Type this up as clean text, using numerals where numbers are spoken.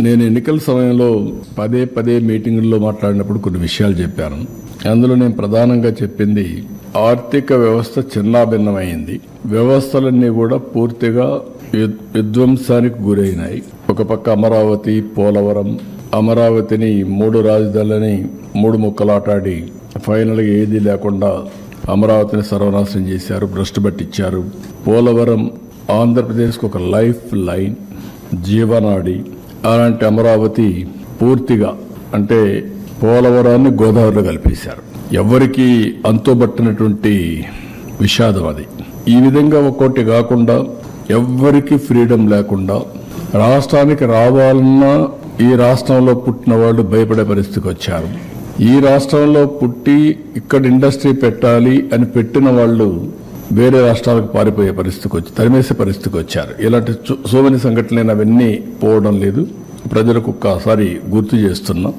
నేను ఎన్నికల సమయంలో పదే మీటింగుల్లో మాట్లాడినప్పుడు కొన్ని విషయాలు చెప్పాను. అందులో నేను ప్రధానంగా చెప్పింది ఆర్థిక వ్యవస్థ చిన్నాభిన్నమైంది. వ్యవస్థలన్నీ కూడా పూర్తిగా విధ్వంసానికి గురైనాయి. ఒక పక్క అమరావతి, పోలవరం, అమరావతిని 3 రాజధానులని 3 ముక్కలాటాడి ఫైనల్గా ఏదీ లేకుండా అమరావతిని సర్వనాశనం చేశారు, భ్రష్టు పట్టించారు. పోలవరం ఆంధ్రప్రదేశ్కు ఒక లైఫ్ లైన్, జీవనాడి. అలాంటి అమరావతి పూర్తిగా అంటే పోలవరాన్ని గోదావరిలో కలిపేశారు. ఎవరికి అంతుబట్టినటువంటి విషాదం అది. ఈ విధంగా ఒక్కోటి కాకుండా ఎవ్వరికి ఫ్రీడమ్ లేకుండా రాష్ట్రానికి రావాలన్నా ఈ రాష్ట్రంలో పుట్టిన వాళ్ళు భయపడే పరిస్థితికి వచ్చారు. ఈ రాష్ట్రంలో పుట్టి ఇక్కడ ఇండస్ట్రీ పెట్టాలి అని పెట్టిన వాళ్ళు వేరే రాష్ట్రాలకు పారిపోయే పరిస్థితికి వచ్చి తరిమేసే పరిస్థితికి వచ్చారు. ఇలాంటి సో మెనీ సంఘటనలు అవన్నీ పోవడం లేదు. ప్రజలకు ఒక్కసారి గుర్తు చేస్తున్నాం.